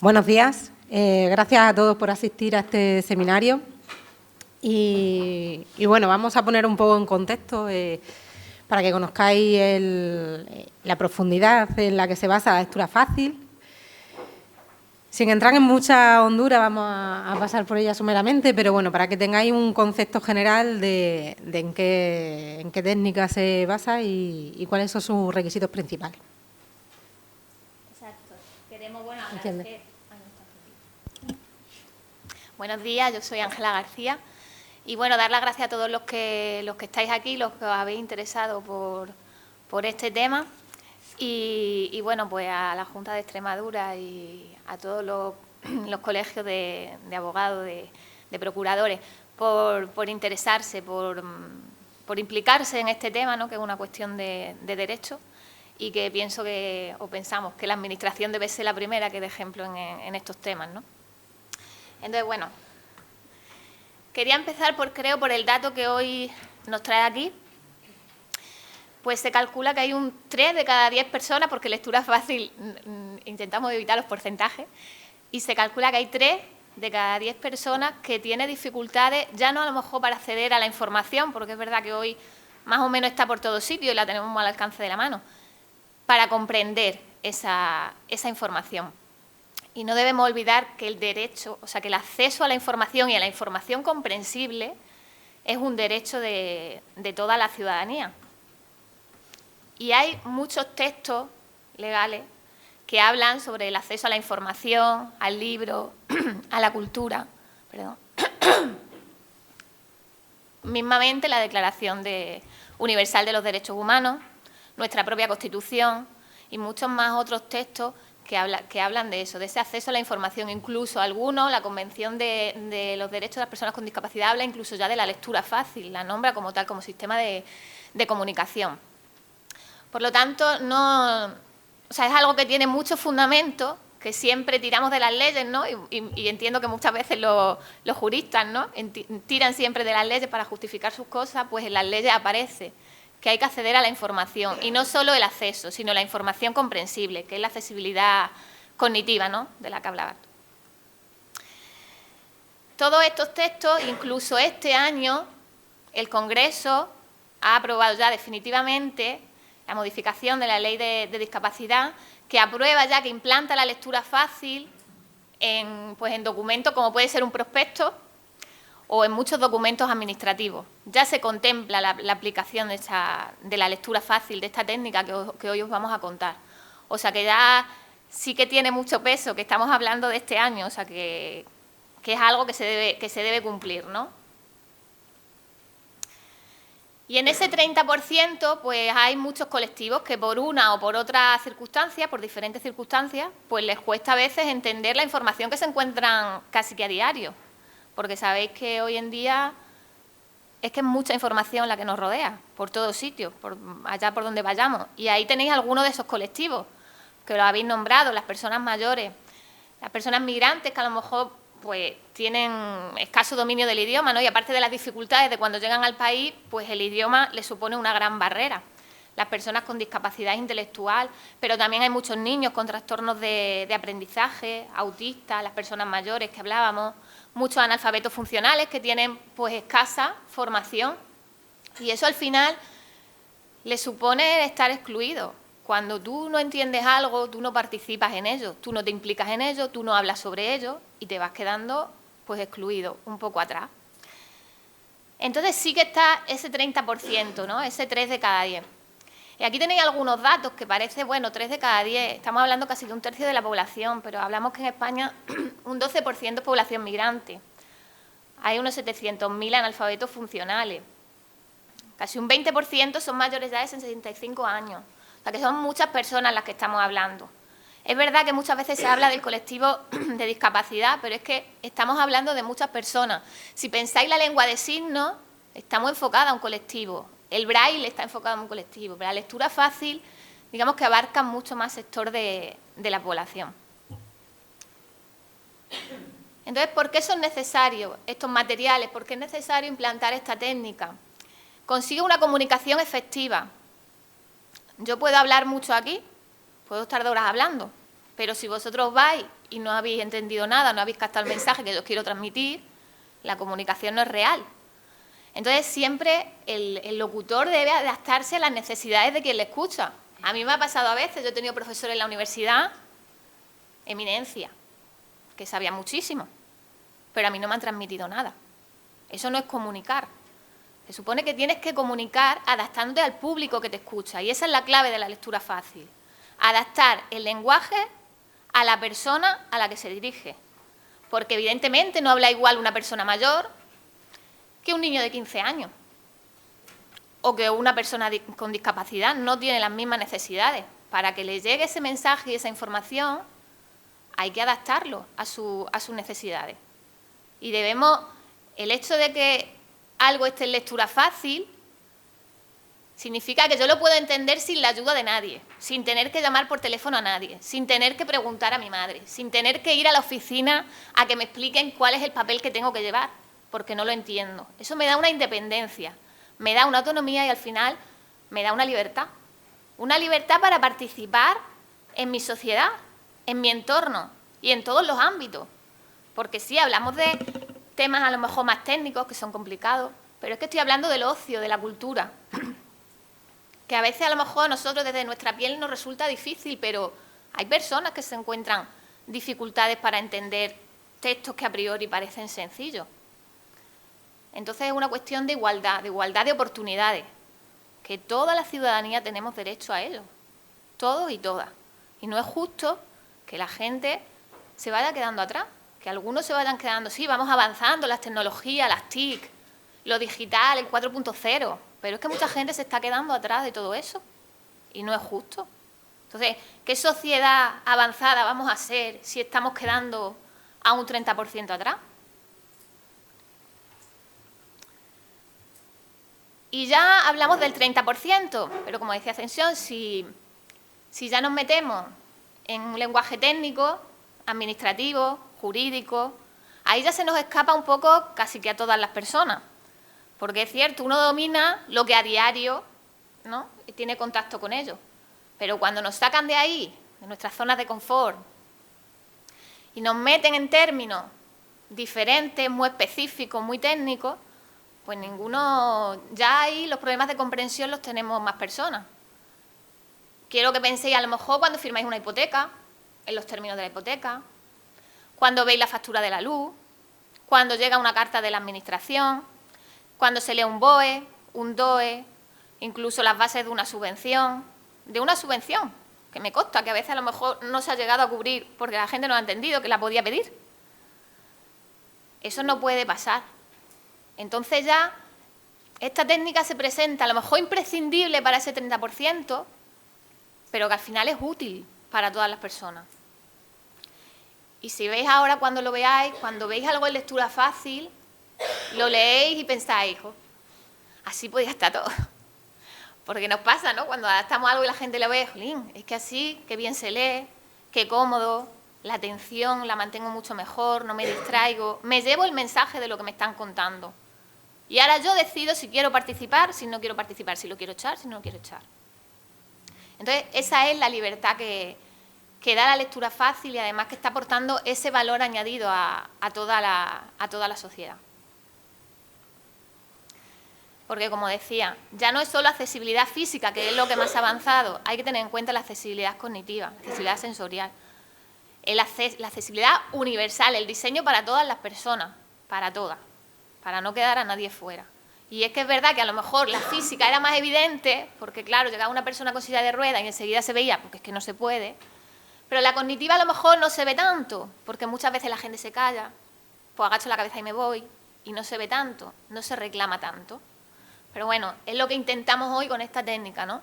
Buenos días. Gracias a todos por asistir a este seminario. Y bueno, vamos a poner un poco en contexto para que conozcáis la profundidad en la que se basa la lectura fácil. Sin entrar en mucha hondura, vamos a pasar por ella sumeramente, pero bueno, para que tengáis un concepto general de en qué técnica se basa y cuáles son sus requisitos principales. Exacto. Queremos, agradecer. Buenos días, yo soy Ángela García y dar las gracias a todos los que estáis aquí, los que os habéis interesado por este tema y pues a la Junta de Extremadura y a todos los colegios de abogados, de procuradores, por interesarse, por implicarse en este tema, ¿no?, que es una cuestión de derecho y que pensamos que la Administración debe ser la primera que dé ejemplo en estos temas, ¿no? Entonces, quería empezar por el dato que hoy nos trae aquí. Pues se calcula que hay un 3 de cada 10 personas, porque lectura fácil intentamos evitar los porcentajes, y se calcula que hay 3 de cada 10 personas que tienen dificultades, ya no a lo mejor para acceder a la información, porque es verdad que hoy más o menos está por todos sitios y la tenemos al alcance de la mano, para comprender esa información. Y no debemos olvidar que el derecho, o sea, que el acceso a la información y a la información comprensible es un derecho de toda la ciudadanía. Y hay muchos textos legales que hablan sobre el acceso a la información, al libro, a la cultura, mismamente la Declaración Universal de los Derechos Humanos, nuestra propia Constitución y muchos más otros textos que hablan de eso, de ese acceso a la información, incluso algunos, la Convención de los Derechos de las Personas con Discapacidad habla incluso ya de la lectura fácil, la nombra como tal, como sistema de comunicación. Por lo tanto, es algo que tiene mucho fundamento, que siempre tiramos de las leyes, ¿no? Y entiendo que muchas veces los juristas, ¿no?, tiran siempre de las leyes para justificar sus cosas, pues en las leyes aparece que hay que acceder a la información, y no solo el acceso, sino la información comprensible, que es la accesibilidad cognitiva, ¿no?, de la que hablaba. Todos estos textos, incluso este año, el Congreso ha aprobado ya definitivamente la modificación de la Ley de Discapacidad, que aprueba ya, que implanta la lectura fácil en documentos como puede ser un prospecto o en muchos documentos administrativos. Ya se contempla la aplicación de la lectura fácil, de esta técnica que hoy os vamos a contar. O sea que ya sí que tiene mucho peso, que estamos hablando de este año, o sea que es algo que se debe cumplir, ¿no? Y en ese 30%, pues hay muchos colectivos que por una o por otra circunstancia, por diferentes circunstancias, pues les cuesta a veces entender la información que se encuentran casi que a diario. Porque sabéis que hoy en día es que es mucha información la que nos rodea, por todos sitios, allá por donde vayamos. Y ahí tenéis algunos de esos colectivos, que lo habéis nombrado, las personas mayores, las personas migrantes que a lo mejor pues tienen escaso dominio del idioma, ¿no? Y aparte de las dificultades de cuando llegan al país, pues el idioma les supone una gran barrera. Las personas con discapacidad intelectual, pero también hay muchos niños con trastornos de aprendizaje, autistas, las personas mayores que hablábamos, muchos analfabetos funcionales que tienen pues escasa formación, y eso al final les supone estar excluidos. Cuando tú no entiendes algo, tú no participas en ello, tú no te implicas en ello, tú no hablas sobre ello y te vas quedando pues excluido, un poco atrás. Entonces sí que está ese 30%, ¿no?, ese 3 de cada 10. Y aquí tenéis algunos datos que parece, 3 de cada 10, estamos hablando casi de un tercio de la población, pero hablamos que en España un 12% es población migrante. Hay unos 700.000 analfabetos funcionales. Casi un 20% son mayores de edad de 65 años. O sea, que son muchas personas las que estamos hablando. Es verdad que muchas veces se habla del colectivo de discapacidad, pero es que estamos hablando de muchas personas. Si pensáis la lengua de signos, estamos enfocadas a un colectivo. El braille está enfocado en un colectivo, pero la lectura fácil, digamos que abarca mucho más sector de la población. Entonces, ¿por qué son necesarios estos materiales? ¿Por qué es necesario implantar esta técnica? Consigue una comunicación efectiva. Yo puedo hablar mucho aquí, puedo estar de horas hablando, pero si vosotros vais y no habéis entendido nada, no habéis captado el mensaje que yo os quiero transmitir, la comunicación no es real. Entonces, siempre el locutor debe adaptarse a las necesidades de quien le escucha. A mí me ha pasado a veces, yo he tenido profesores en la universidad, eminencia, que sabían muchísimo, pero a mí no me han transmitido nada. Eso no es comunicar. Se supone que tienes que comunicar adaptándote al público que te escucha, y esa es la clave de la lectura fácil. Adaptar el lenguaje a la persona a la que se dirige. Porque evidentemente no habla igual una persona mayor que un niño de 15 años. O que una persona con discapacidad no tiene las mismas necesidades. Para que le llegue ese mensaje y esa información, hay que adaptarlo a sus necesidades. Y debemos, el hecho de que algo esté en lectura fácil, significa que yo lo puedo entender sin la ayuda de nadie, sin tener que llamar por teléfono a nadie, sin tener que preguntar a mi madre, sin tener que ir a la oficina a que me expliquen cuál es el papel que tengo que llevar, porque no lo entiendo. Eso me da una independencia, me da una autonomía y al final me da una libertad. Una libertad para participar en mi sociedad, en mi entorno y en todos los ámbitos. Porque sí, hablamos de temas a lo mejor más técnicos, que son complicados, pero es que estoy hablando del ocio, de la cultura, que a veces a lo mejor a nosotros desde nuestra piel nos resulta difícil, pero hay personas que se encuentran dificultades para entender textos que a priori parecen sencillos. Entonces es una cuestión de igualdad de oportunidades, que toda la ciudadanía tenemos derecho a ello, todos y todas. Y no es justo que la gente se vaya quedando atrás, que algunos se vayan quedando, sí, vamos avanzando, las tecnologías, las TIC, lo digital, el 4.0, pero es que mucha gente se está quedando atrás de todo eso y no es justo. Entonces, ¿qué sociedad avanzada vamos a ser si estamos quedando a un 30% atrás? Y ya hablamos del 30%, pero como decía Ascensión, si ya nos metemos en un lenguaje técnico, administrativo, jurídico, ahí ya se nos escapa un poco casi que a todas las personas. Porque es cierto, uno domina lo que a diario, ¿no?, tiene contacto con ello. Pero cuando nos sacan de ahí, de nuestras zonas de confort, y nos meten en términos diferentes, muy específicos, muy técnicos, pues ninguno, ya ahí los problemas de comprensión los tenemos más personas. Quiero que penséis a lo mejor cuando firmáis una hipoteca, en los términos de la hipoteca, cuando veis la factura de la luz, cuando llega una carta de la administración, cuando se lee un BOE, un DOE, incluso las bases de una subvención, que me consta que a veces a lo mejor no se ha llegado a cubrir porque la gente no ha entendido que la podía pedir. Eso no puede pasar. Entonces ya esta técnica se presenta a lo mejor imprescindible para ese 30%, pero que al final es útil para todas las personas. Y si veis ahora cuando lo veáis, cuando veis algo en lectura fácil, lo leéis y pensáis, hijo, así podía estar todo. Porque nos pasa, ¿no? Cuando adaptamos algo y la gente lo ve, jolín, es que así, qué bien se lee, qué cómodo, la atención la mantengo mucho mejor, no me distraigo, me llevo el mensaje de lo que me están contando. Y ahora yo decido si quiero participar, si no quiero participar, si lo quiero echar, si no lo quiero echar. Entonces, esa es la libertad que da la lectura fácil y además que está aportando ese valor añadido a toda la sociedad. Porque, como decía, ya no es solo accesibilidad física, que es lo que más ha avanzado, hay que tener en cuenta la accesibilidad cognitiva, la accesibilidad sensorial, la accesibilidad universal, el diseño para todas las personas, para todas, para no quedar a nadie fuera. Y es que es verdad que a lo mejor la física era más evidente, porque claro, llegaba una persona con silla de ruedas y enseguida se veía, porque es que no se puede, pero la cognitiva a lo mejor no se ve tanto, porque muchas veces la gente se calla, pues agacho la cabeza y me voy, y no se ve tanto, no se reclama tanto. Pero bueno, es lo que intentamos hoy con esta técnica, ¿no?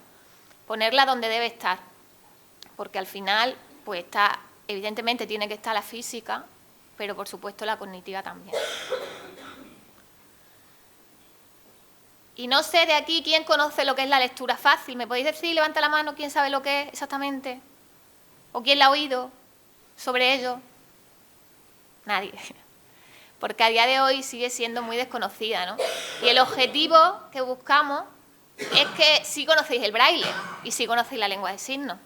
Ponerla donde debe estar, porque al final, pues está, evidentemente tiene que estar la física, pero por supuesto la cognitiva también. Y no sé de aquí quién conoce lo que es la lectura fácil. ¿Me podéis decir, levanta la mano, quién sabe lo que es exactamente? ¿O quién la ha oído sobre ello? Nadie. Porque a día de hoy sigue siendo muy desconocida, ¿no? Y el objetivo que buscamos es que sí conocéis el braille y sí conocéis la lengua de signos.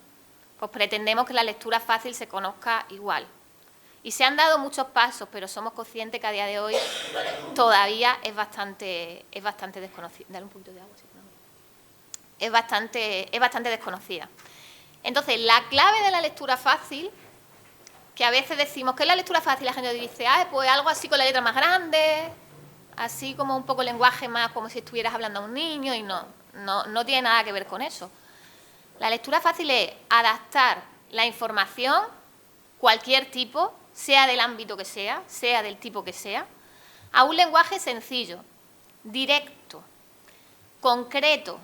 Pues pretendemos que la lectura fácil se conozca igual. Y se han dado muchos pasos, pero somos conscientes que a día de hoy todavía es bastante desconocida. Dale un poquito de agua, si no. Es bastante desconocida. Entonces, la clave de la lectura fácil, que a veces decimos que es la lectura fácil, la gente dice, pues algo así con la letra más grande, así como un poco el lenguaje más como si estuvieras hablando a un niño, y no tiene nada que ver con eso. La lectura fácil es adaptar la información, cualquier tipo, sea del ámbito que sea del tipo que sea, a un lenguaje sencillo, directo, concreto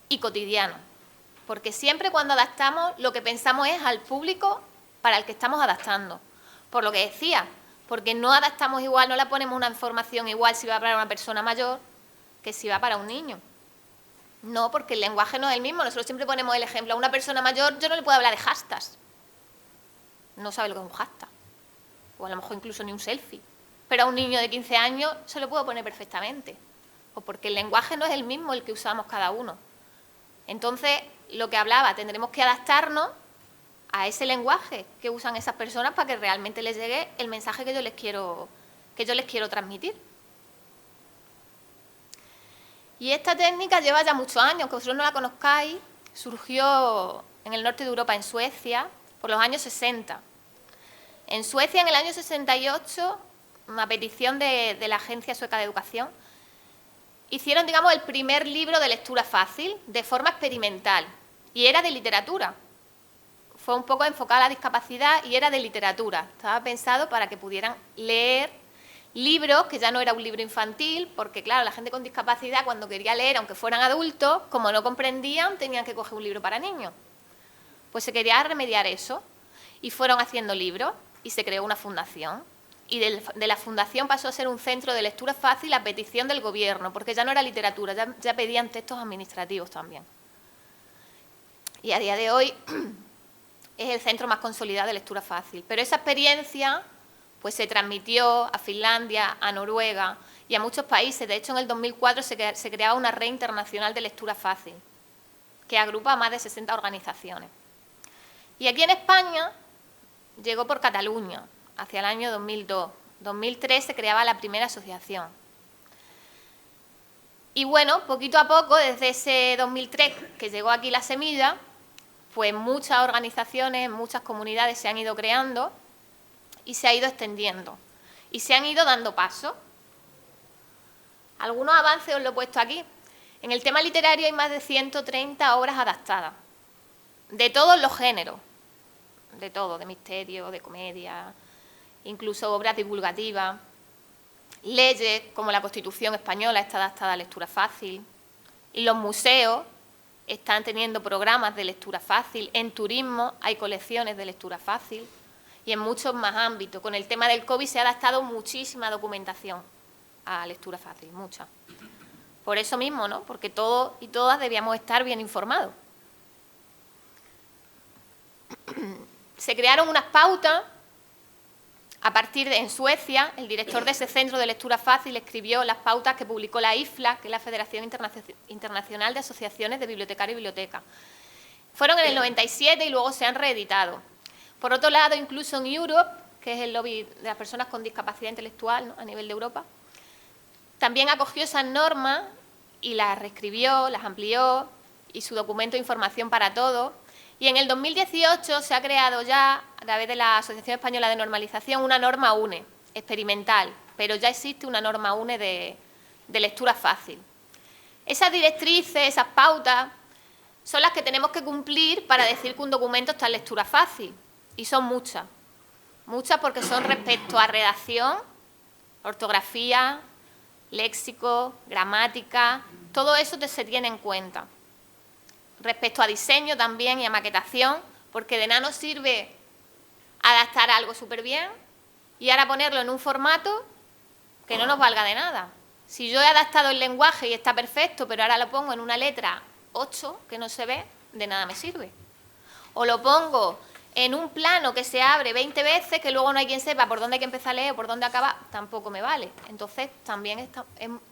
y cotidiano. Porque siempre cuando adaptamos, lo que pensamos es al público para el que estamos adaptando. Por lo que decía, porque no adaptamos igual, no le ponemos una información igual si va para una persona mayor que si va para un niño. No, porque el lenguaje no es el mismo. Nosotros siempre ponemos el ejemplo. A una persona mayor yo no le puedo hablar de hashtags. No sabe lo que es un hashtag. O a lo mejor incluso ni un selfie. Pero a un niño de 15 años se lo puedo poner perfectamente. O porque el lenguaje no es el mismo el que usamos cada uno. Entonces, lo que hablaba, tendremos que adaptarnos a ese lenguaje que usan esas personas para que realmente les llegue el mensaje que yo les quiero transmitir. Y esta técnica lleva ya muchos años, aunque vosotros no la conozcáis, surgió en el norte de Europa, en Suecia, por los años 60. En Suecia, en el año 68, a petición de la Agencia Sueca de Educación, hicieron, digamos, el primer libro de lectura fácil, de forma experimental, y era de literatura. Fue un poco enfocada a la discapacidad y era de literatura. Estaba pensado para que pudieran leer libros, que ya no era un libro infantil, porque claro, la gente con discapacidad cuando quería leer, aunque fueran adultos, como no comprendían, tenían que coger un libro para niños. Pues se quería remediar eso y fueron haciendo libros y se creó una fundación. Y de la fundación pasó a ser un centro de lectura fácil a petición del gobierno, porque ya no era literatura, ya pedían textos administrativos también. Y a día de hoy es el centro más consolidado de lectura fácil. Pero esa experiencia pues se transmitió a Finlandia, a Noruega y a muchos países. De hecho, en el 2004 se creaba una red internacional de lectura fácil, que agrupa a más de 60 organizaciones. Y aquí en España llegó por Cataluña, hacia el año 2002. 2003 se creaba la primera asociación. Y bueno, poquito a poco, desde ese 2003 que llegó aquí la semilla, pues muchas organizaciones, muchas comunidades se han ido creando y se ha ido extendiendo. Y se han ido dando pasos. Algunos avances os lo he puesto aquí. En el tema literario hay más de 130 obras adaptadas, de todos los géneros, de todo, de misterio, de comedia, incluso obras divulgativas. Leyes, como la Constitución española, está adaptada a lectura fácil. Y los museos están teniendo programas de lectura fácil. En turismo hay colecciones de lectura fácil. Y en muchos más ámbitos. Con el tema del COVID se ha adaptado muchísima documentación a lectura fácil, mucha. Por eso mismo, ¿no? Porque todos y todas debíamos estar bien informados. Se crearon unas pautas. A partir de, en Suecia, el director de ese centro de lectura fácil escribió las pautas que publicó la IFLA, que es la Federación Internacional de Asociaciones de Bibliotecarios y Bibliotecas. Fueron en el 97 y luego se han reeditado. Por otro lado, incluso en Europe, que es el lobby de las personas con discapacidad intelectual, ¿no?, a nivel de Europa, también acogió esas normas y las reescribió, las amplió, y su documento de información para todos. Y en el 2018 se ha creado ya, a través de la Asociación Española de Normalización, una norma UNE, experimental, pero ya existe una norma UNE de lectura fácil. Esas directrices, esas pautas, son las que tenemos que cumplir para decir que un documento está en lectura fácil. Y son muchas. Muchas porque son respecto a redacción, ortografía, léxico, gramática, todo eso se tiene en cuenta. Respecto a diseño también y a maquetación, porque de nada nos sirve adaptar algo súper bien y ahora ponerlo en un formato que no nos valga de nada. Si yo he adaptado el lenguaje y está perfecto, pero ahora lo pongo en una letra 8 que no se ve, de nada me sirve. O lo pongo en un plano que se abre 20 veces, que luego no hay quien sepa por dónde hay que empezar a leer o por dónde acabar, tampoco me vale. Entonces, también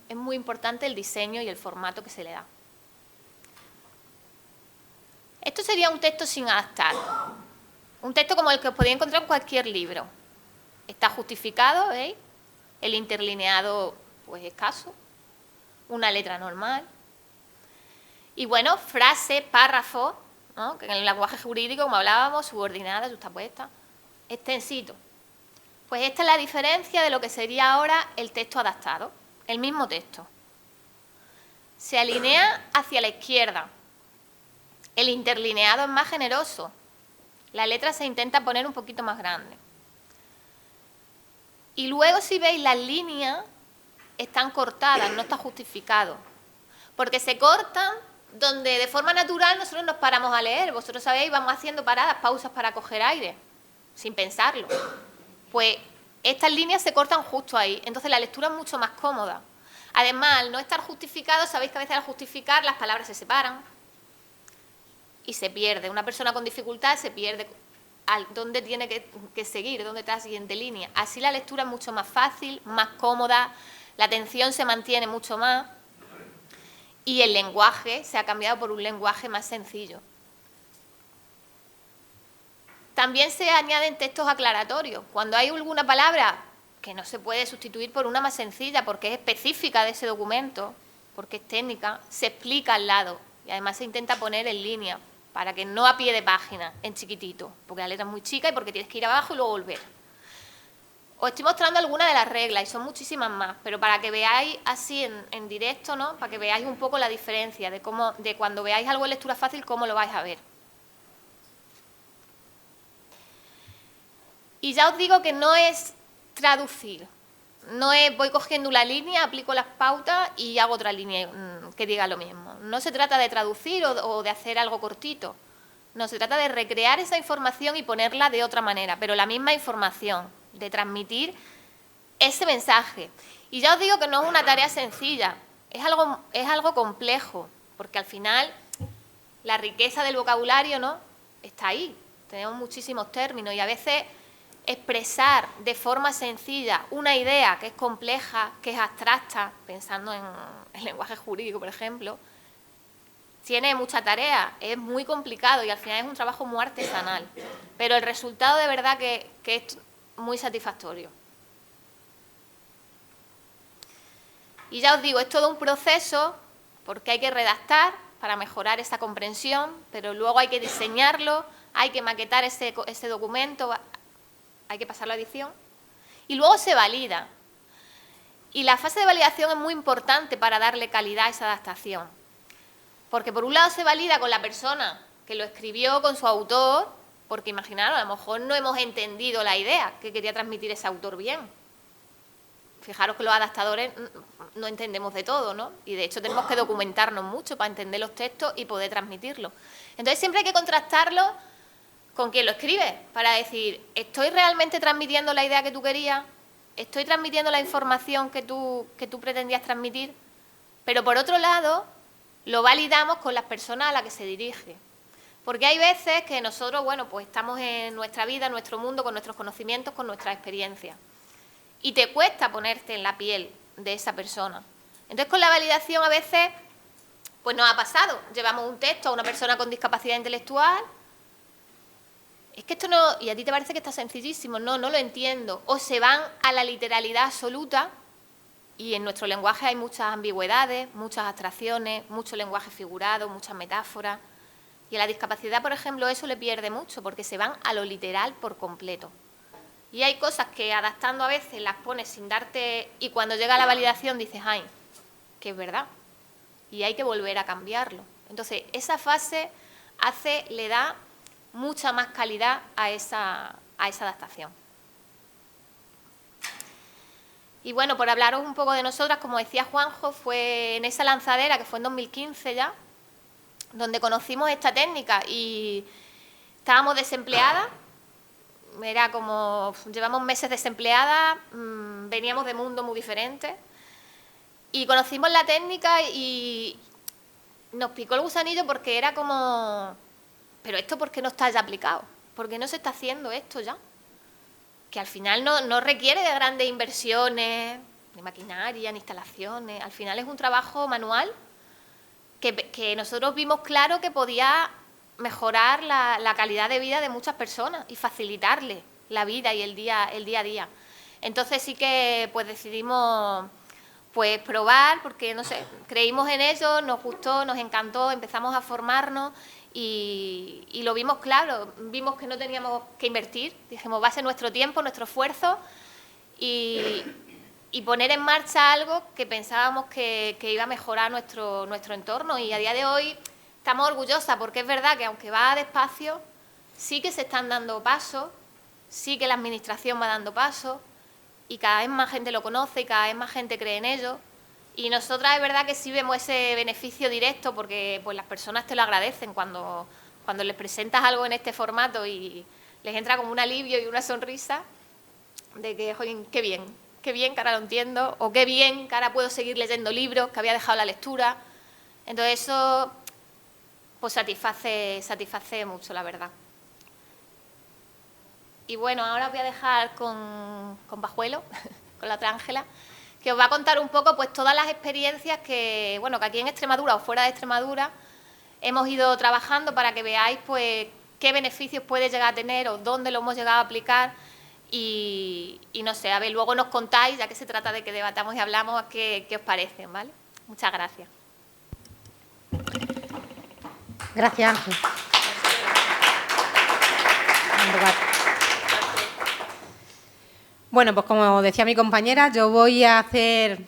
es muy importante el diseño y el formato que se le da. Esto sería un texto sin adaptar. Un texto como el que os podéis encontrar en cualquier libro. está justificado, ¿veis? El interlineado, pues escaso, una letra normal. Y bueno, frase, párrafo, ¿no? Que en el lenguaje jurídico, como hablábamos, subordinada, justapuesta, extensito. Pues esta es la diferencia de lo que sería ahora el texto adaptado, el mismo texto. Se alinea hacia la izquierda. El interlineado es más generoso. La letra se intenta poner un poquito más grande. Y luego, si veis, las líneas están cortadas, no está justificado. Porque se cortan donde de forma natural nosotros nos paramos a leer. Vosotros sabéis, vamos haciendo paradas, pausas para coger aire, sin pensarlo. Pues estas líneas se cortan justo ahí. Entonces la lectura es mucho más cómoda. Además, al no estar justificado, sabéis que a veces al justificar las palabras se separan y se pierde. Una persona con dificultad se pierde dónde tiene que seguir, dónde está la siguiente línea. Así la lectura es mucho más fácil, más cómoda, la atención se mantiene mucho más y el lenguaje se ha cambiado por un lenguaje más sencillo. También se añaden textos aclaratorios. Cuando hay alguna palabra que no se puede sustituir por una más sencilla porque es específica de ese documento, porque es técnica, se explica al lado y además se intenta poner en línea para que no a pie de página, en chiquitito, porque la letra es muy chica y porque tienes que ir abajo y luego volver. Os estoy mostrando algunas de las reglas y son muchísimas más, pero para que veáis así en directo, ¿no? Para que veáis un poco la diferencia de cuando veáis algo en lectura fácil, cómo lo vais a ver. Y ya os digo que no es traducir, no es voy cogiendo una línea, aplico las pautas y hago otra línea que diga lo mismo. No se trata de traducir o de hacer algo cortito, no, se trata de recrear esa información y ponerla de otra manera, pero la misma información, de transmitir ese mensaje. Y ya os digo que no es una tarea sencilla, es algo complejo, porque al final la riqueza del vocabulario, ¿no?, está ahí, tenemos muchísimos términos y a veces expresar de forma sencilla una idea que es compleja, que es abstracta, pensando en el lenguaje jurídico, por ejemplo, tiene mucha tarea, es muy complicado y al final es un trabajo muy artesanal. Pero el resultado de verdad que es muy satisfactorio. Y ya os digo, es todo un proceso porque hay que redactar para mejorar esa comprensión, pero luego hay que diseñarlo, hay que maquetar ese documento, hay que pasarlo a edición y luego se valida. Y la fase de validación es muy importante para darle calidad a esa adaptación. Porque por un lado se valida con la persona que lo escribió, con su autor, porque imaginaros, a lo mejor no hemos entendido la idea que quería transmitir ese autor bien. Fijaros que los adaptadores no entendemos de todo, ¿no? Y de hecho tenemos que documentarnos mucho para entender los textos y poder transmitirlos. Entonces siempre hay que contrastarlo con quien lo escribe, para decir, ¿estoy realmente transmitiendo la idea que tú querías? ¿Estoy transmitiendo la información que tú pretendías transmitir? Pero por otro lado, lo validamos con las personas a las que se dirige. Porque hay veces que nosotros, bueno, pues estamos en nuestra vida, en nuestro mundo, con nuestros conocimientos, con nuestra experiencia. Y te cuesta ponerte en la piel de esa persona. Entonces, con la validación a veces, pues nos ha pasado. Llevamos un texto a una persona con discapacidad intelectual. Es que esto no, y a ti te parece que está sencillísimo, no lo entiendo. O se van a la literalidad absoluta, y en nuestro lenguaje hay muchas ambigüedades, muchas abstracciones, mucho lenguaje figurado, muchas metáforas. Y a la discapacidad, por ejemplo, eso le pierde mucho, porque se van a lo literal por completo. Y hay cosas que adaptando a veces las pones sin darte, y cuando llega la validación dices, ¡ay!, que es verdad. Y hay que volver a cambiarlo. Entonces, esa fase le da mucha más calidad a esa adaptación. Y bueno, por hablaros un poco de nosotras, como decía Juanjo, fue en esa lanzadera, que fue en 2015 ya, donde conocimos esta técnica y estábamos desempleadas, era como, llevamos meses desempleadas, veníamos de mundos muy diferentes y conocimos la técnica y nos picó el gusanillo porque era como, pero esto ¿por qué no está ya aplicado? ¿Por qué no se está haciendo esto ya? Que al final no requiere de grandes inversiones, ni maquinaria, ni instalaciones, al final es un trabajo manual que nosotros vimos claro que podía mejorar la calidad de vida de muchas personas y facilitarle la vida y el día a día. Entonces sí que pues decidimos pues probar, porque no sé, creímos en ello, nos gustó, nos encantó, empezamos a formarnos y lo vimos claro, vimos que no teníamos que invertir, dijimos va a ser nuestro tiempo, nuestro esfuerzo y poner en marcha algo que pensábamos que iba a mejorar nuestro entorno, y a día de hoy estamos orgullosas porque es verdad que aunque va despacio, sí que se están dando pasos, sí que la administración va dando pasos y cada vez más gente lo conoce y cada vez más gente cree en ello, y nosotras es verdad que sí vemos ese beneficio directo porque pues las personas te lo agradecen cuando les presentas algo en este formato y les entra como un alivio y una sonrisa de que, oye, qué bien, que ahora lo entiendo, o qué bien que ahora puedo seguir leyendo libros, que había dejado la lectura. Entonces eso pues satisface mucho, la verdad. Y bueno, ahora os voy a dejar con Pajuelo, con la otra Ángela, que os va a contar un poco pues todas las experiencias que, bueno, que aquí en Extremadura o fuera de Extremadura hemos ido trabajando para que veáis pues qué beneficios puede llegar a tener o dónde lo hemos llegado a aplicar. Y no sé, a ver, luego nos contáis, ya que se trata de que debatamos y hablamos, qué os parecen, ¿vale? Muchas gracias. Gracias, Ángel. Bueno, pues como decía mi compañera, yo voy a hacer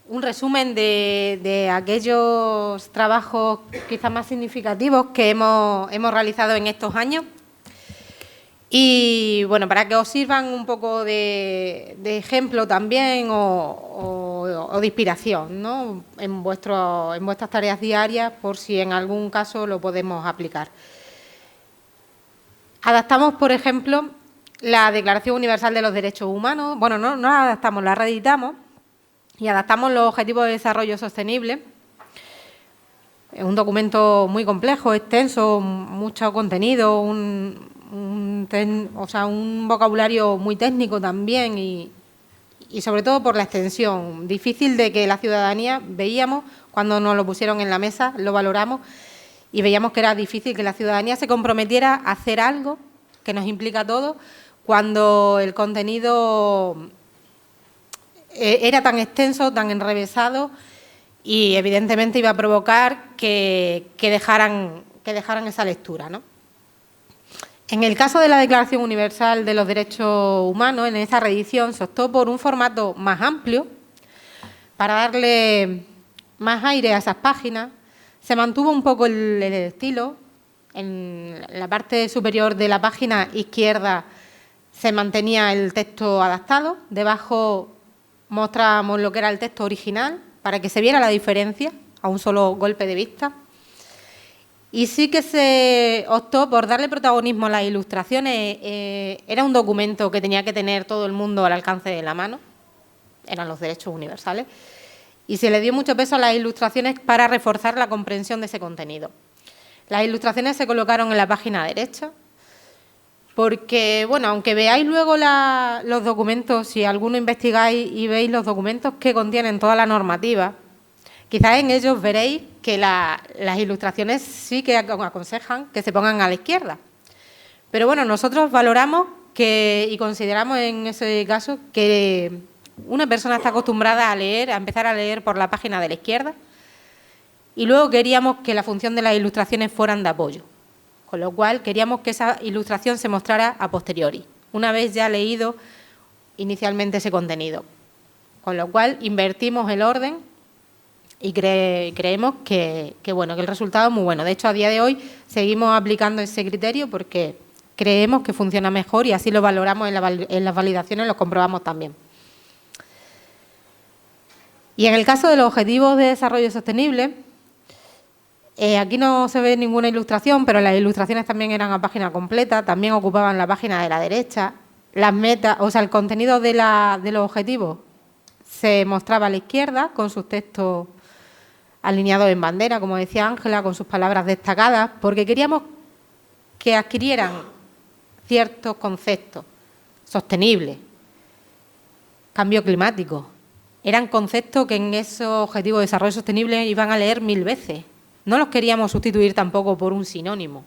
un resumen de aquellos trabajos quizás más significativos que hemos realizado en estos años. Y bueno, para que os sirvan un poco de ejemplo también o de inspiración, ¿no? en vuestras tareas diarias, por si en algún caso lo podemos aplicar. Adaptamos, por ejemplo, la Declaración Universal de los Derechos Humanos. Bueno, no la adaptamos, la reeditamos y adaptamos los Objetivos de Desarrollo Sostenible. Es un documento muy complejo, extenso, mucho contenido, un vocabulario muy técnico también y sobre todo por la extensión. Difícil de que la ciudadanía, veíamos, cuando nos lo pusieron en la mesa, lo valoramos y veíamos que era difícil que la ciudadanía se comprometiera a hacer algo que nos implica a todos cuando el contenido era tan extenso, tan enrevesado y evidentemente iba a provocar que dejaran esa lectura, ¿no? En el caso de la Declaración Universal de los Derechos Humanos, en esta reedición se optó por un formato más amplio para darle más aire a esas páginas. Se mantuvo un poco el estilo. En la parte superior de la página izquierda se mantenía el texto adaptado. Debajo mostrábamos lo que era el texto original para que se viera la diferencia a un solo golpe de vista. Y sí que se optó por darle protagonismo a las ilustraciones. Era un documento que tenía que tener todo el mundo al alcance de la mano. Eran los derechos universales. Y se le dio mucho peso a las ilustraciones para reforzar la comprensión de ese contenido. Las ilustraciones se colocaron en la página derecha porque, bueno, aunque veáis luego los documentos, si alguno investigáis y veis los documentos que contienen toda la normativa, quizás en ellos veréis que las ilustraciones sí que aconsejan que se pongan a la izquierda. Pero bueno, nosotros valoramos y consideramos en ese caso que una persona está acostumbrada a empezar a leer por la página de la izquierda y luego queríamos que la función de las ilustraciones fueran de apoyo, con lo cual queríamos que esa ilustración se mostrara a posteriori, una vez ya leído inicialmente ese contenido. Con lo cual invertimos el orden y creemos que el resultado es muy bueno. De hecho, a día de hoy seguimos aplicando ese criterio porque creemos que funciona mejor y así lo valoramos en las validaciones, lo comprobamos también. Y en el caso de los Objetivos de Desarrollo Sostenible, aquí no se ve ninguna ilustración, pero las ilustraciones también eran a página completa, también ocupaban la página de la derecha. Las metas, o sea, el contenido de los objetivos se mostraba a la izquierda con sus textos alineados en bandera, como decía Ángela, con sus palabras destacadas, porque queríamos que adquirieran ciertos conceptos sostenibles, cambio climático. Eran conceptos que en esos Objetivos de Desarrollo Sostenible iban a leer 1000 veces. No los queríamos sustituir tampoco por un sinónimo.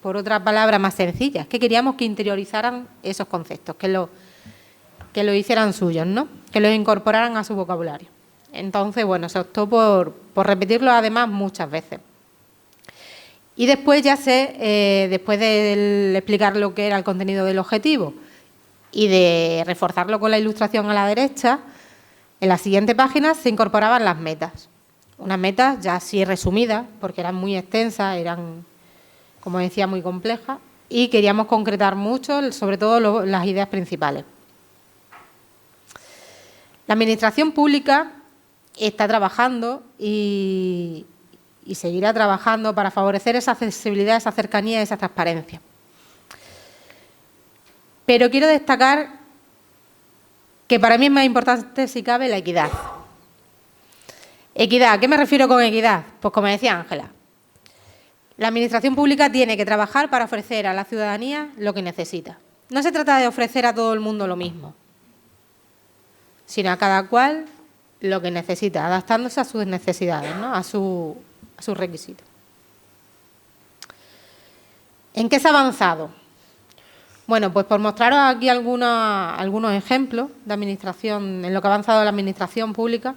por otra palabra más sencilla, que queríamos que interiorizaran esos conceptos, que lo hicieran suyos, ¿no? Que los incorporaran a su vocabulario. Entonces, bueno, se optó por repetirlo además muchas veces. Y después después de explicar lo que era el contenido del objetivo y de reforzarlo con la ilustración a la derecha, en la siguiente página se incorporaban las metas. Unas metas ya así resumidas, porque eran muy extensas, eran, como decía, muy complejas, y queríamos concretar mucho, sobre todo las ideas principales. La Administración Pública está trabajando y seguirá trabajando para favorecer esa accesibilidad, esa cercanía y esa transparencia. Pero quiero destacar que para mí es más importante, si cabe, la equidad. Equidad, ¿a qué me refiero con equidad? Pues como decía Ángela, la Administración Pública tiene que trabajar para ofrecer a la ciudadanía lo que necesita. No se trata de ofrecer a todo el mundo lo mismo, sino a cada cual lo que necesita, adaptándose a sus necesidades, ¿no? a sus requisitos. ¿En qué se ha avanzado? Bueno, pues por mostraros aquí algunos ejemplos de administración, en lo que ha avanzado la Administración Pública.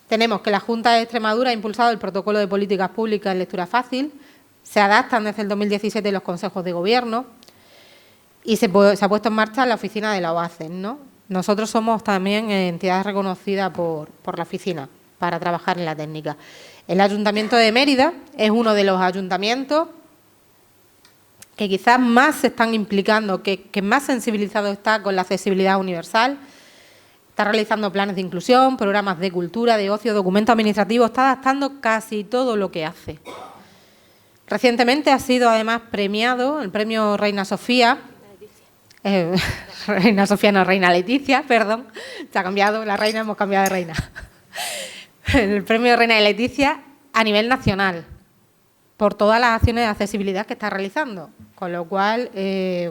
Tenemos que la Junta de Extremadura ha impulsado el protocolo de políticas públicas en lectura fácil, se adaptan desde el 2017 los consejos de gobierno y se ha puesto en marcha la oficina de la OACE, ¿no? Nosotros somos también entidades reconocidas por la oficina para trabajar en la técnica. El Ayuntamiento de Mérida es uno de los ayuntamientos que quizás más se están implicando, que más sensibilizado está con la accesibilidad universal. Está realizando planes de inclusión, programas de cultura, de ocio, documentos administrativos, está adaptando casi todo lo que hace. Recientemente ha sido además premiado el premio Reina Sofía. Reina Sofía, no, Reina Leticia, perdón. Se ha cambiado, la reina, hemos cambiado de reina. El premio Reina de Leticia a nivel nacional, por todas las acciones de accesibilidad que está realizando. Con lo cual,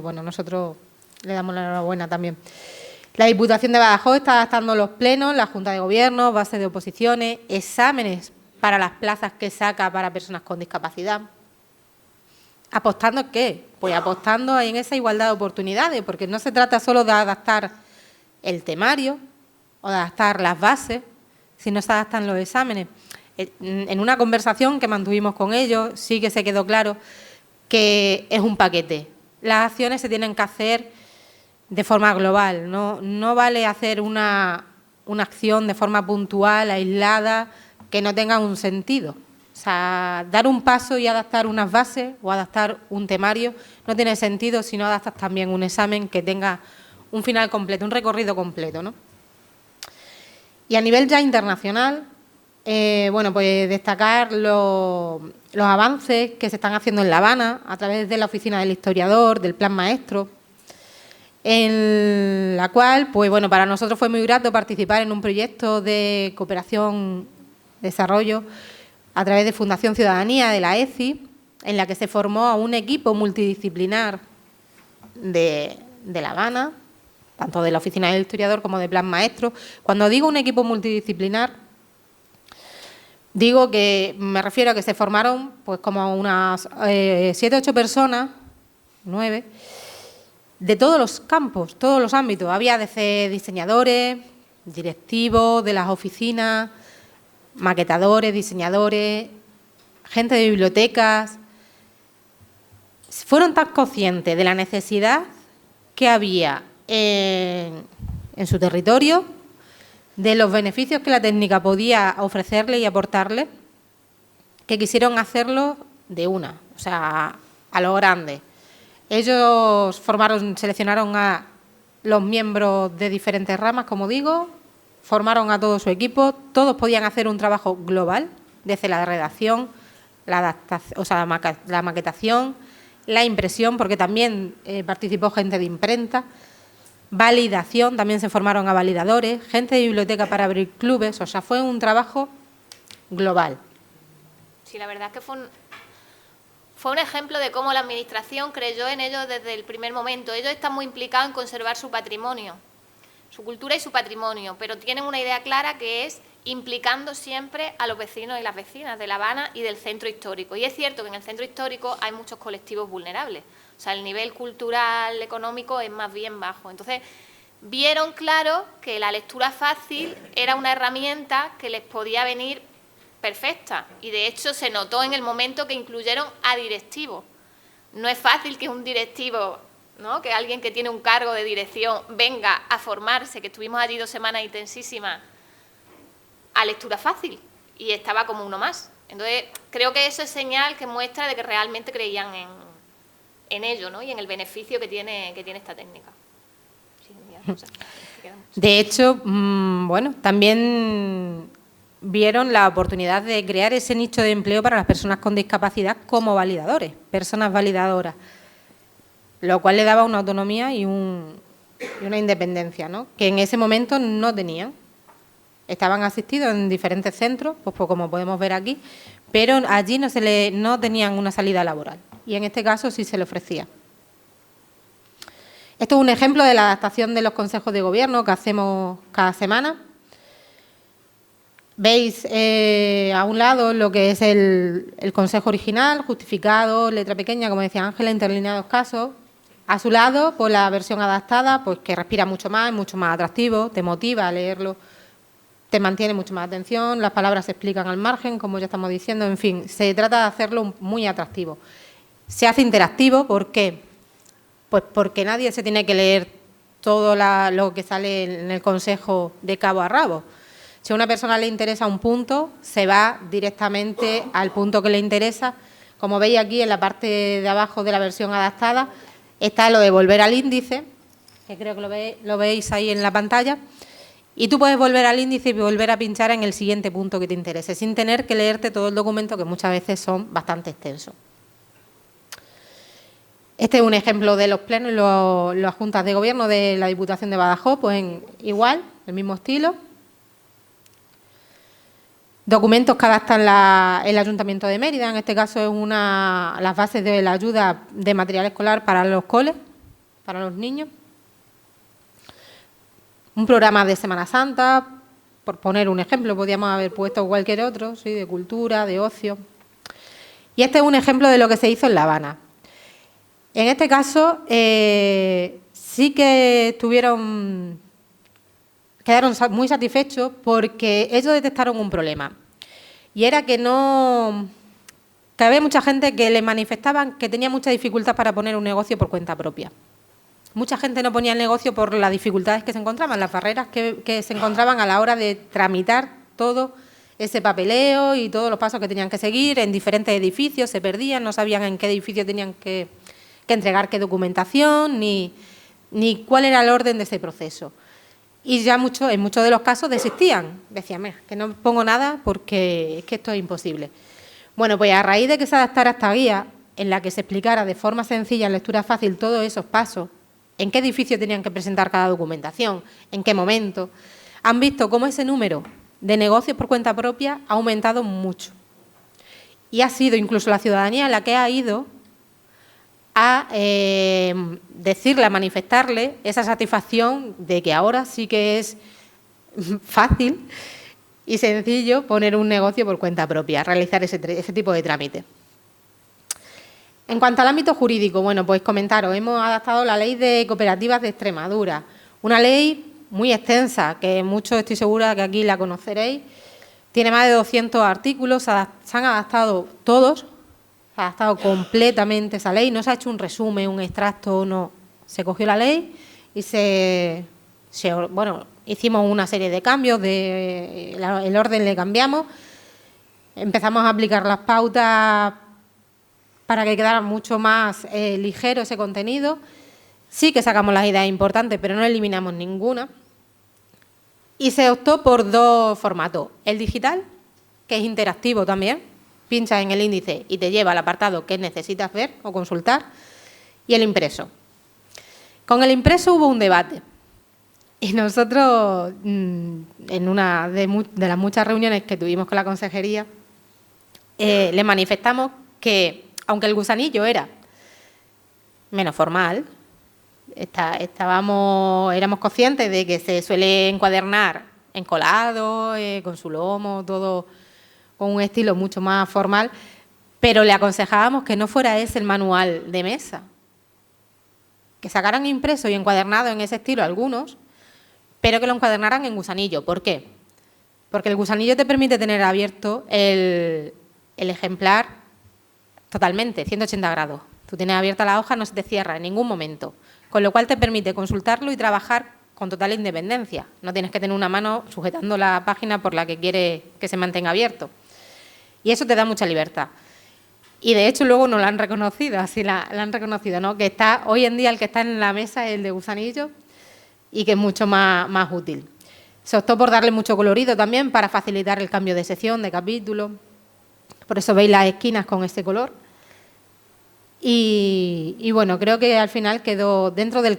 bueno, nosotros le damos la enhorabuena también. La Diputación de Badajoz está adaptando los plenos, la Junta de Gobierno, bases de oposiciones, exámenes para las plazas que saca para personas con discapacidad. ¿Apostando qué? Pues apostando en esa igualdad de oportunidades, porque no se trata solo de adaptar el temario o de adaptar las bases, sino se adaptan los exámenes. En una conversación que mantuvimos con ellos, sí que se quedó claro que es un paquete. Las acciones se tienen que hacer de forma global, no vale hacer una acción de forma puntual, aislada, que no tenga un sentido. O sea, dar un paso y adaptar unas bases o adaptar un temario no tiene sentido si no adaptas también un examen que tenga un final completo, un recorrido completo, ¿no? Y a nivel ya internacional, bueno, pues destacar los avances que se están haciendo en La Habana a través de la Oficina del Historiador, del Plan Maestro, en la cual, pues bueno, para nosotros fue muy grato participar en un proyecto de cooperación, desarrollo, a través de Fundación Ciudadanía, de la ECI, en la que se formó a un equipo multidisciplinar de La Habana, tanto de la Oficina del Historiador como de Plan Maestro. Cuando digo un equipo multidisciplinar, digo que me refiero a que se formaron pues como unas 7 o 8 personas, 9, de todos los campos, todos los ámbitos. Había desde diseñadores, directivos de las oficinas, maquetadores, diseñadores, gente de bibliotecas. Fueron tan conscientes de la necesidad que había en su territorio, de los beneficios que la técnica podía ofrecerle y aportarle, que quisieron hacerlo de una, o sea, a lo grande. Ellos seleccionaron a los miembros de diferentes ramas, como digo, formaron a todo su equipo, todos podían hacer un trabajo global, desde la redacción, la adaptación, o sea, la maquetación, la impresión, porque también participó gente de imprenta, validación, también se formaron a validadores, gente de biblioteca para abrir clubes, o sea, fue un trabajo global. Sí, la verdad es que fue un ejemplo de cómo la Administración creyó en ellos desde el primer momento. Ellos están muy implicados en conservar su patrimonio, su cultura y su patrimonio, pero tienen una idea clara que es implicando siempre a los vecinos y las vecinas de La Habana y del centro histórico. Y es cierto que en el centro histórico hay muchos colectivos vulnerables, o sea, el nivel cultural, económico es más bien bajo. Entonces, vieron claro que la lectura fácil era una herramienta que les podía venir perfecta, y de hecho se notó en el momento que incluyeron a directivos. No es fácil que un directivo, ¿no?, que alguien que tiene un cargo de dirección venga a formarse, que estuvimos allí 2 semanas intensísimas, a lectura fácil, y estaba como uno más. Entonces, creo que eso es señal que muestra de que realmente creían en ello, ¿no?, y en el beneficio que tiene esta técnica. Sí, o sea, de hecho, bueno, también vieron la oportunidad de crear ese nicho de empleo para las personas con discapacidad como validadores, personas validadoras, lo cual le daba una autonomía y una independencia, ¿no?, que en ese momento no tenían. Estaban asistidos en diferentes centros, pues como podemos ver aquí, pero allí no tenían una salida laboral, y en este caso sí se le ofrecía. Esto es un ejemplo de la adaptación de los consejos de gobierno que hacemos cada semana. Veis a un lado lo que es el consejo original, justificado, letra pequeña, como decía Ángela, interlineados casos. A su lado, pues la versión adaptada, pues que respira mucho más, es mucho más atractivo, te motiva a leerlo, te mantiene mucho más atención, las palabras se explican al margen, como ya estamos diciendo, en fin, se trata de hacerlo muy atractivo. Se hace interactivo, ¿por qué? Pues porque nadie se tiene que leer todo lo que sale en el consejo de cabo a rabo. Si a una persona le interesa un punto, se va directamente al punto que le interesa. Como veis aquí en la parte de abajo de la versión adaptada, está lo de volver al índice, que creo que lo veis ahí en la pantalla, y tú puedes volver al índice y volver a pinchar en el siguiente punto que te interese, sin tener que leerte todo el documento, que muchas veces son bastante extensos. Este es un ejemplo de los plenos y las juntas de gobierno de la Diputación de Badajoz, pues igual, el mismo estilo. Documentos que adaptan el Ayuntamiento de Mérida, en este caso es las bases de la ayuda de material escolar para los coles, para los niños. Un programa de Semana Santa, por poner un ejemplo, podríamos haber puesto cualquier otro, sí, de cultura, de ocio. Y este es un ejemplo de lo que se hizo en La Habana. En este caso, sí que quedaron muy satisfechos porque ellos detectaron un problema. Y era que había mucha gente que le manifestaban que tenía mucha dificultad para poner un negocio por cuenta propia. Mucha gente no ponía el negocio por las dificultades que se encontraban, las barreras que se encontraban a la hora de tramitar todo ese papeleo y todos los pasos que tenían que seguir en diferentes edificios, se perdían, no sabían en qué edificio tenían que entregar qué documentación ni cuál era el orden de ese proceso. Y ya en muchos de los casos desistían, decían, mira, que no pongo nada porque es que esto es imposible. Bueno, pues a raíz de que se adaptara esta guía, en la que se explicara de forma sencilla, en lectura fácil, todos esos pasos, en qué edificio tenían que presentar cada documentación, en qué momento, han visto cómo ese número de negocios por cuenta propia ha aumentado mucho. Y ha sido incluso la ciudadanía la que ha ido a decirle, a manifestarle esa satisfacción de que ahora sí que es fácil y sencillo poner un negocio por cuenta propia, realizar ese tipo de trámite. En cuanto al ámbito jurídico, bueno, pues comentaros, hemos adaptado la Ley de Cooperativas de Extremadura, una ley muy extensa, que muchos estoy segura que aquí la conoceréis, tiene más de 200 artículos, se han adaptado todos, se ha adaptado completamente esa ley, no se ha hecho un resumen, un extracto, no, se cogió la ley y hicimos una serie de cambios, el orden le cambiamos, empezamos a aplicar las pautas para que quedara mucho más ligero ese contenido. Sí que sacamos las ideas importantes, pero no eliminamos ninguna. Y se optó por 2 formatos. El digital, que es interactivo también, pinchas en el índice y te lleva al apartado que necesitas ver o consultar, y el impreso. Con el impreso hubo un debate. Y nosotros, en una de las muchas reuniones que tuvimos con la consejería, le manifestamos que, aunque el gusanillo era menos formal, éramos conscientes de que se suele encuadernar encolado, con su lomo, todo con un estilo mucho más formal, pero le aconsejábamos que no fuera ese el manual de mesa, que sacaran impreso y encuadernado en ese estilo algunos, pero que lo encuadernaran en gusanillo. ¿Por qué? Porque el gusanillo te permite tener abierto el ejemplar totalmente, 180 grados. Tú tienes abierta la hoja, no se te cierra en ningún momento, con lo cual te permite consultarlo y trabajar con total independencia. No tienes que tener una mano sujetando la página por la que quieres que se mantenga abierto. Y eso te da mucha libertad. Y de hecho luego no la han reconocido, así la han reconocido, ¿no? Que está hoy en día el que está en la mesa es el de gusanillo y que es mucho más útil. Se optó por darle mucho colorido también para facilitar el cambio de sección, de capítulo. Por eso veis las esquinas con este color. Y bueno, creo que al final quedó, dentro del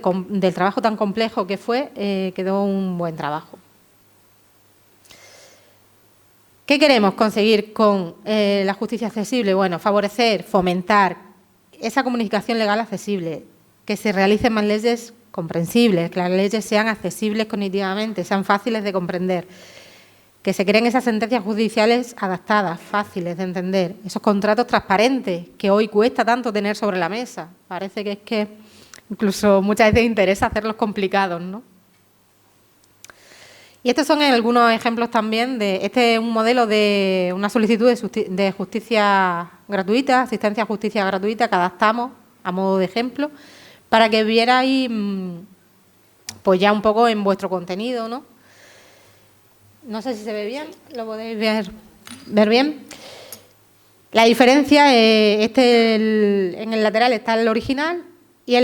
trabajo tan complejo que fue, quedó un buen trabajo. ¿Qué queremos conseguir con la justicia accesible? Bueno, favorecer, fomentar esa comunicación legal accesible, que se realicen más leyes comprensibles, que las leyes sean accesibles cognitivamente, sean fáciles de comprender, que se creen esas sentencias judiciales adaptadas, fáciles de entender, esos contratos transparentes que hoy cuesta tanto tener sobre la mesa. Parece que es que incluso muchas veces interesa hacerlos complicados, ¿no? Y estos son algunos ejemplos también de, este es un modelo de una solicitud de justicia gratuita, asistencia a justicia gratuita que adaptamos a modo de ejemplo para que vierais pues ya un poco en vuestro contenido, ¿no? No sé si se ve bien, lo podéis ver bien. La diferencia es en el lateral está el original y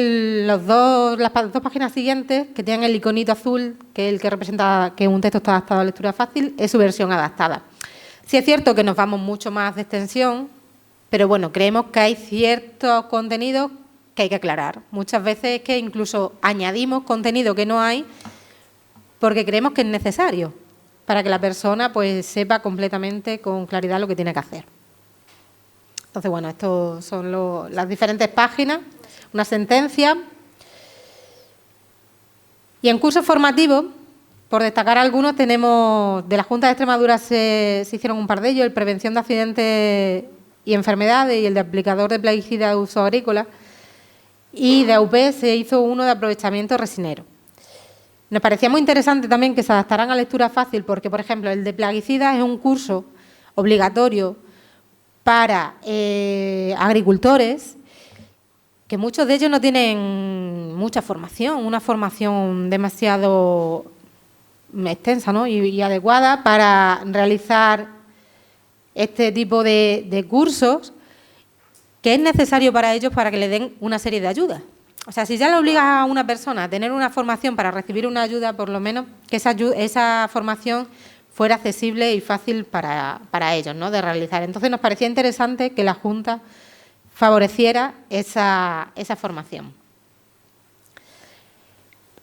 las dos páginas siguientes que tienen el iconito azul, que es el que representa que un texto está adaptado a lectura fácil, es su versión adaptada. Sí es cierto que nos vamos mucho más de extensión, pero bueno, creemos que hay ciertos contenidos que hay que aclarar. Muchas veces es que incluso añadimos contenido que no hay porque creemos que es necesario para que la persona pues sepa completamente con claridad lo que tiene que hacer. Entonces, bueno, estos son las diferentes páginas, una sentencia. Y en cursos formativos, por destacar algunos, tenemos de la Junta de Extremadura se hicieron un par de ellos, el Prevención de Accidentes y Enfermedades y el de Aplicador de Plaguicidas de Uso Agrícola. Y de AUP se hizo uno de aprovechamiento resinero. Nos parecía muy interesante también que se adaptaran a lectura fácil porque, por ejemplo, el de plaguicidas es un curso obligatorio para agricultores que muchos de ellos no tienen mucha formación, una formación demasiado extensa, ¿no? y adecuada para realizar este tipo de cursos que es necesario para ellos para que le den una serie de ayudas. O sea, si ya le obligas a una persona a tener una formación para recibir una ayuda, por lo menos que esa formación fuera accesible y fácil para ellos, ¿no?, de realizar. Entonces, nos parecía interesante que la Junta favoreciera esa formación.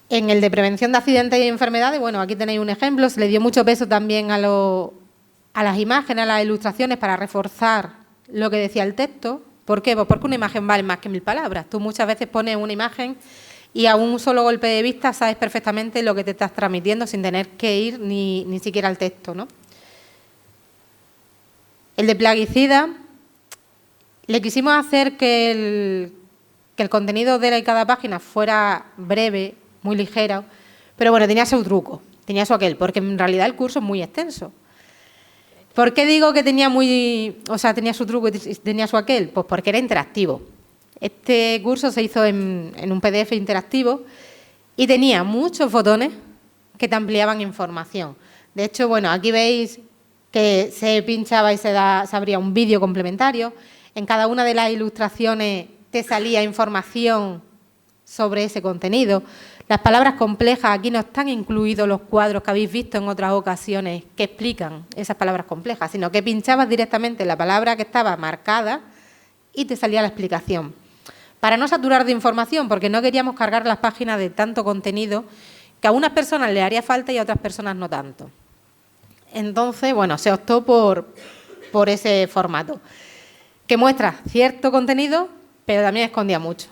En el de prevención de accidentes y enfermedades, bueno, aquí tenéis un ejemplo, se le dio mucho peso también a las imágenes, a las ilustraciones para reforzar lo que decía el texto. ¿Por qué? Pues porque una imagen vale más que 1000 palabras. Tú muchas veces pones una imagen y a un solo golpe de vista sabes perfectamente lo que te estás transmitiendo sin tener que ir ni siquiera al texto, ¿no? El de plaguicida, le quisimos hacer que el contenido de cada página fuera breve, muy ligero, pero bueno, tenía su truco, tenía su aquel, porque en realidad el curso es muy extenso. ¿Por qué digo que tenía su truco y tenía su aquel? Pues porque era interactivo. Este curso se hizo en un PDF interactivo y tenía muchos botones que te ampliaban información. De hecho, bueno, aquí veis que se pinchaba y se abría un vídeo complementario. En cada una de las ilustraciones te salía información sobre ese contenido. Las palabras complejas, aquí no están incluidos los cuadros que habéis visto en otras ocasiones que explican esas palabras complejas, sino que pinchabas directamente la palabra que estaba marcada y te salía la explicación. Para no saturar de información, porque no queríamos cargar las páginas de tanto contenido que a unas personas les haría falta y a otras personas no tanto. Entonces, bueno, se optó por ese formato, que muestra cierto contenido, pero también escondía mucho.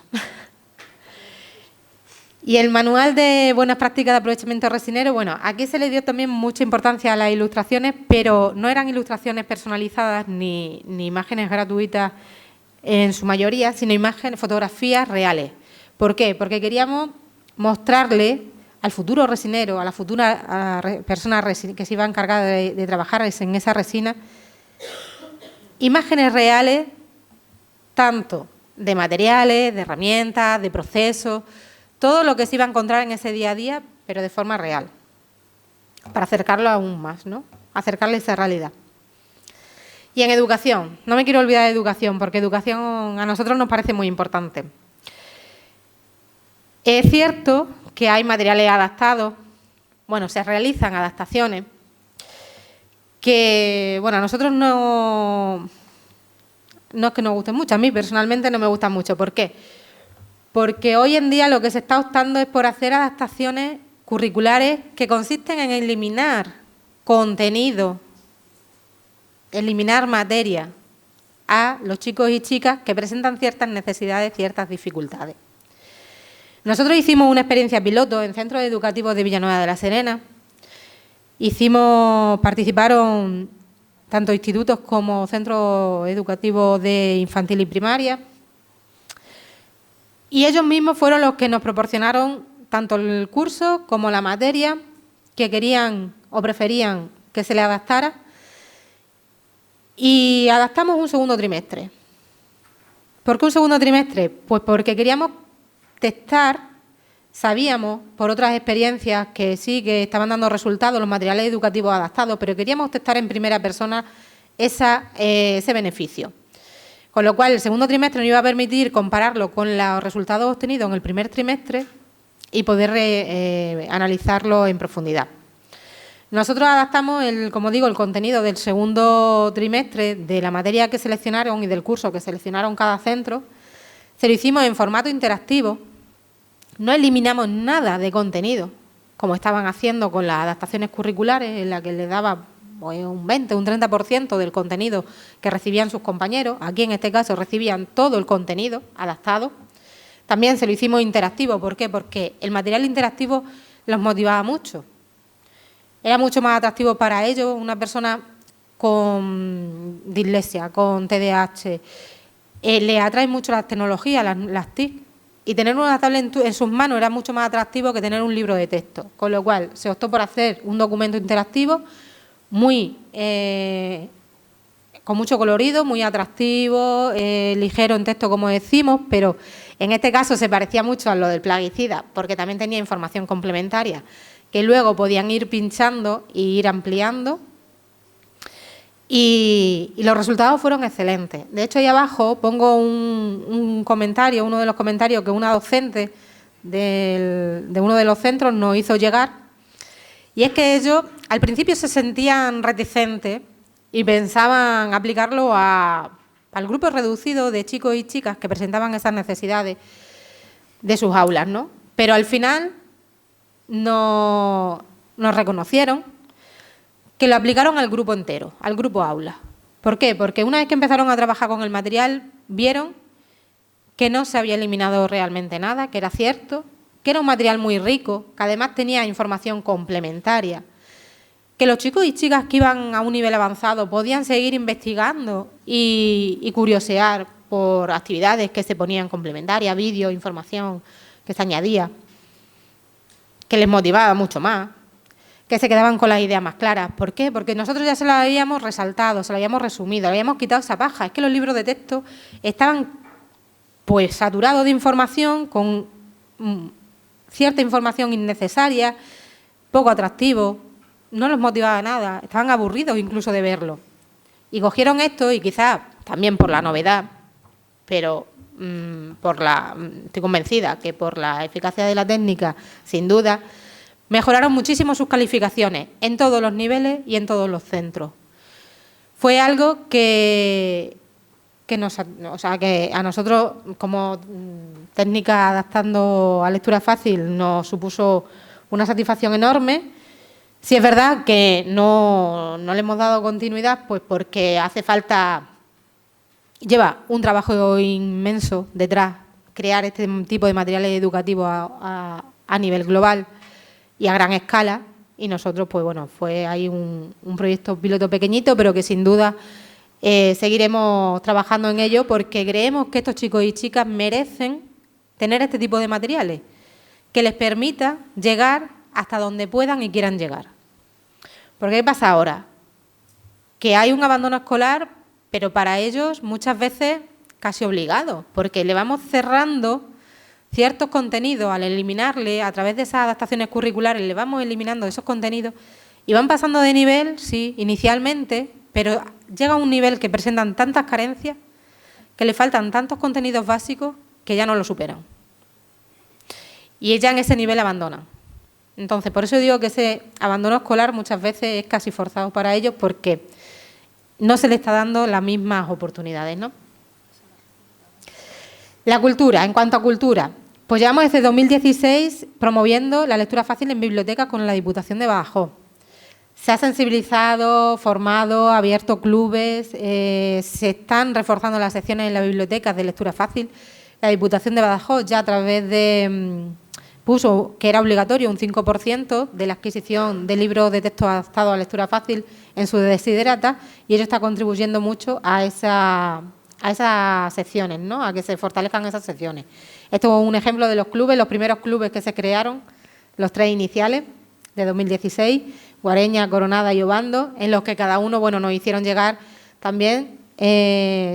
Y el manual de buenas prácticas de aprovechamiento resinero, bueno, aquí se le dio también mucha importancia a las ilustraciones, pero no eran ilustraciones personalizadas ni imágenes gratuitas en su mayoría, sino imágenes, fotografías reales. ¿Por qué? Porque queríamos mostrarle al futuro resinero, a la futura persona que se iba a encargar de trabajar en esa resina, imágenes reales, tanto de materiales, de herramientas, de procesos, todo lo que se iba a encontrar en ese día a día, pero de forma real, para acercarlo aún más, ¿no? Acercarle esa realidad. Y en educación, no me quiero olvidar de educación, porque educación a nosotros nos parece muy importante. Es cierto que hay materiales adaptados, bueno, se realizan adaptaciones, que, bueno, a nosotros no es que nos gusten mucho, a mí personalmente no me gustan mucho. ¿Por qué? Porque hoy en día lo que se está optando es por hacer adaptaciones curriculares que consisten en eliminar contenido, eliminar materia a los chicos y chicas que presentan ciertas necesidades, ciertas dificultades. Nosotros hicimos una experiencia piloto en centros educativos de Villanueva de la Serena. Participaron tanto institutos como centros educativos de infantil y primaria. Y ellos mismos fueron los que nos proporcionaron tanto el curso como la materia que querían o preferían que se les adaptara. Y adaptamos un segundo trimestre. ¿Por qué un segundo trimestre? Pues porque queríamos testar, sabíamos por otras experiencias que sí que estaban dando resultados los materiales educativos adaptados, pero queríamos testar en primera persona ese beneficio. Con lo cual, el segundo trimestre nos iba a permitir compararlo con los resultados obtenidos en el primer trimestre y poder analizarlo en profundidad. Nosotros adaptamos, como digo, el contenido del segundo trimestre de la materia que seleccionaron y del curso que seleccionaron cada centro. Se lo hicimos en formato interactivo. No eliminamos nada de contenido, como estaban haciendo con las adaptaciones curriculares, en la que les daba un 20, un 30% del contenido que recibían sus compañeros. Aquí, en este caso, recibían todo el contenido adaptado. También se lo hicimos interactivo. ¿Por qué? Porque el material interactivo los motivaba mucho. Era mucho más atractivo para ellos, una persona con dislexia, con TDAH. Le atrae mucho las tecnologías, las TIC. Y tener una tablet en sus manos era mucho más atractivo que tener un libro de texto. Con lo cual, se optó por hacer un documento interactivo con mucho colorido, muy atractivo, ligero en texto, como decimos, pero en este caso se parecía mucho a lo del plaguicida, porque también tenía información complementaria, que luego podían ir pinchando e ir ampliando. Y los resultados fueron excelentes. De hecho, ahí abajo pongo un comentario, uno de los comentarios que una docente de uno de los centros nos hizo llegar, y es que ellos al principio se sentían reticentes y pensaban aplicarlo al grupo reducido de chicos y chicas que presentaban esas necesidades de sus aulas, ¿no? Pero al final nos reconocieron que lo aplicaron al grupo entero, al grupo aula. ¿Por qué? Porque una vez que empezaron a trabajar con el material, vieron que no se había eliminado realmente nada, que era cierto, que era un material muy rico, que además tenía información complementaria, que los chicos y chicas que iban a un nivel avanzado podían seguir investigando y curiosear por actividades que se ponían complementarias, vídeos, información que se añadía, que les motivaba mucho más, que se quedaban con las ideas más claras. ¿Por qué? Porque nosotros ya se lo habíamos resaltado, se lo habíamos resumido, le habíamos quitado esa paja. Es que los libros de texto estaban pues saturados de información, con cierta información innecesaria, poco atractivo, no los motivaba nada, estaban aburridos incluso de verlo. Y cogieron esto y quizás también por la novedad, pero estoy convencida que por la eficacia de la técnica, sin duda, mejoraron muchísimo sus calificaciones en todos los niveles y en todos los centros. Fue algo que a nosotros, como técnica adaptando a lectura fácil, nos supuso una satisfacción enorme. Sí es verdad que no le hemos dado continuidad, pues porque hace falta, lleva un trabajo inmenso detrás crear este tipo de materiales educativos a nivel global y a gran escala. Y nosotros, pues bueno, fue ahí un proyecto piloto pequeñito, pero que sin duda seguiremos trabajando en ello porque creemos que estos chicos y chicas merecen tener este tipo de materiales que les permita llegar hasta donde puedan y quieran llegar. Porque ¿qué pasa ahora? Que hay un abandono escolar, pero para ellos muchas veces casi obligado, porque le vamos cerrando ciertos contenidos al eliminarle, a través de esas adaptaciones curriculares, le vamos eliminando esos contenidos y van pasando de nivel, sí, inicialmente, pero llega a un nivel que presentan tantas carencias, que le faltan tantos contenidos básicos que ya no lo superan. Y ya en ese nivel abandonan. Entonces, por eso digo que ese abandono escolar muchas veces es casi forzado para ellos porque no se les está dando las mismas oportunidades, ¿no? La cultura, en cuanto a cultura, pues llevamos desde 2016 promoviendo la lectura fácil en bibliotecas con la Diputación de Badajoz. Se ha sensibilizado, formado, abierto clubes, se están reforzando las secciones en las bibliotecas de lectura fácil. La Diputación de Badajoz ya a través de puso que era obligatorio un 5% de la adquisición de libros de texto adaptados a lectura fácil en sus desiderata y ello está contribuyendo mucho a esas secciones, ¿no? A que se fortalezcan esas secciones. Esto es un ejemplo de los clubes, los primeros clubes que se crearon, los 3 iniciales de 2016, Guareña, Coronada y Obando, en los que cada uno, bueno, nos hicieron llegar también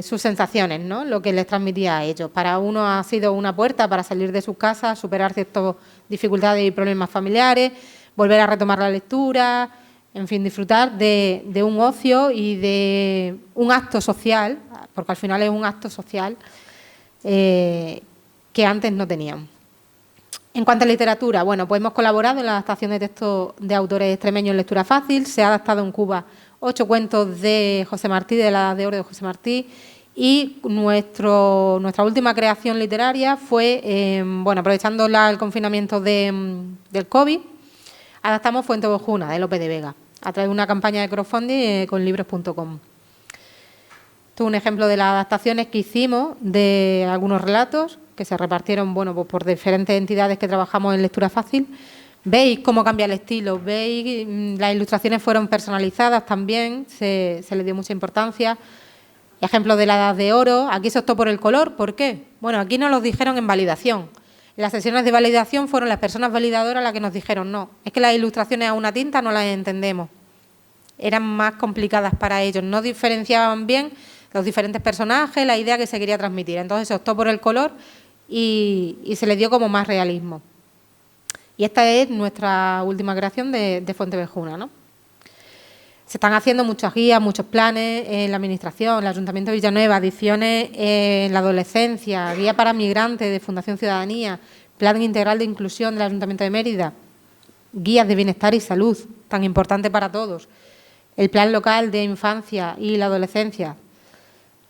sus sensaciones, ¿no? Lo que les transmitía a ellos. Para uno ha sido una puerta para salir de sus casas, superar ciertas dificultades y problemas familiares, volver a retomar la lectura, en fin, disfrutar de un ocio y de un acto social, porque al final es un acto social que antes no tenían. En cuanto a literatura, bueno, pues hemos colaborado en la adaptación de textos de autores extremeños en lectura fácil, se ha adaptado en Cuba 8 cuentos de José Martí, de la Edad de Oro de José Martí, y nuestra última creación literaria fue, bueno, aprovechando el confinamiento del COVID, adaptamos Fuenteovejuna, de Lope de Vega, a través de una campaña de crowdfunding con libros.com. Esto es un ejemplo de las adaptaciones que hicimos de algunos relatos que se repartieron, bueno, pues por diferentes entidades que trabajamos en lectura fácil. Veis cómo cambia el estilo, veis, las ilustraciones fueron personalizadas también, se le dio mucha importancia. Ejemplo de la Edad de Oro, aquí se optó por el color, ¿por qué? Bueno, aquí nos lo dijeron en validación. En las sesiones de validación fueron las personas validadoras las que nos dijeron, no, es que las ilustraciones a una tinta no las entendemos. Eran más complicadas para ellos, no diferenciaban bien los diferentes personajes, la idea que se quería transmitir. Entonces se optó por el color y se le dio como más realismo. Y esta es nuestra última creación de Fuenteovejuna, ¿no? Se están haciendo muchas guías, muchos planes en la Administración, el Ayuntamiento de Villanueva, ediciones en la adolescencia, guía para migrantes de Fundación Ciudadanía, plan integral de inclusión del Ayuntamiento de Mérida, guías de bienestar y salud, tan importante para todos, el plan local de infancia y la adolescencia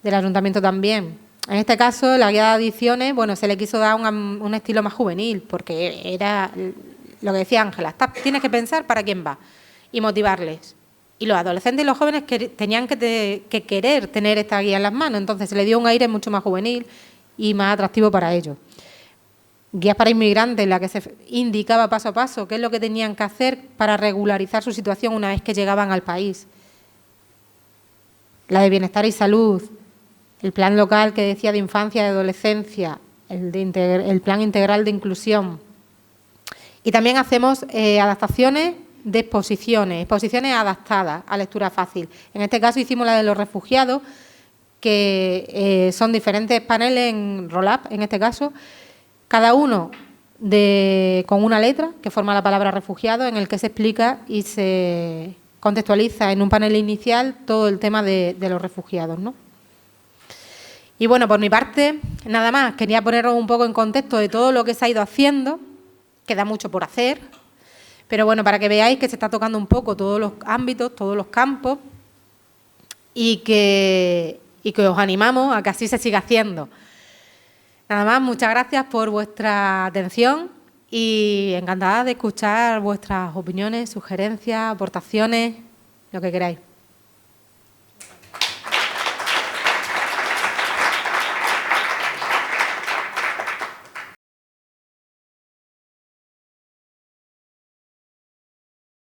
del Ayuntamiento también. En este caso, la guía de ediciones, bueno, se le quiso dar un estilo más juvenil, porque era lo que decía Ángela, tienes que pensar para quién va y motivarles. Y los adolescentes y los jóvenes tenían que querer tener esta guía en las manos, entonces se le dio un aire mucho más juvenil y más atractivo para ellos. Guías para inmigrantes, en la que se indicaba paso a paso qué es lo que tenían que hacer para regularizar su situación una vez que llegaban al país. La de bienestar y salud, el plan local que decía de infancia y adolescencia, el plan integral de inclusión. Y también hacemos adaptaciones de exposiciones adaptadas a lectura fácil. En este caso hicimos la de los refugiados, que son diferentes paneles en roll-up, en este caso, cada uno con una letra que forma la palabra refugiado, en el que se explica y se contextualiza en un panel inicial todo el tema de los refugiados, ¿no? Y bueno, por mi parte, nada más, quería poneros un poco en contexto de todo lo que se ha ido haciendo, queda mucho por hacer, pero bueno, para que veáis que se está tocando un poco todos los ámbitos, todos los campos y que os animamos a que así se siga haciendo. Nada más, muchas gracias por vuestra atención y encantada de escuchar vuestras opiniones, sugerencias, aportaciones, lo que queráis.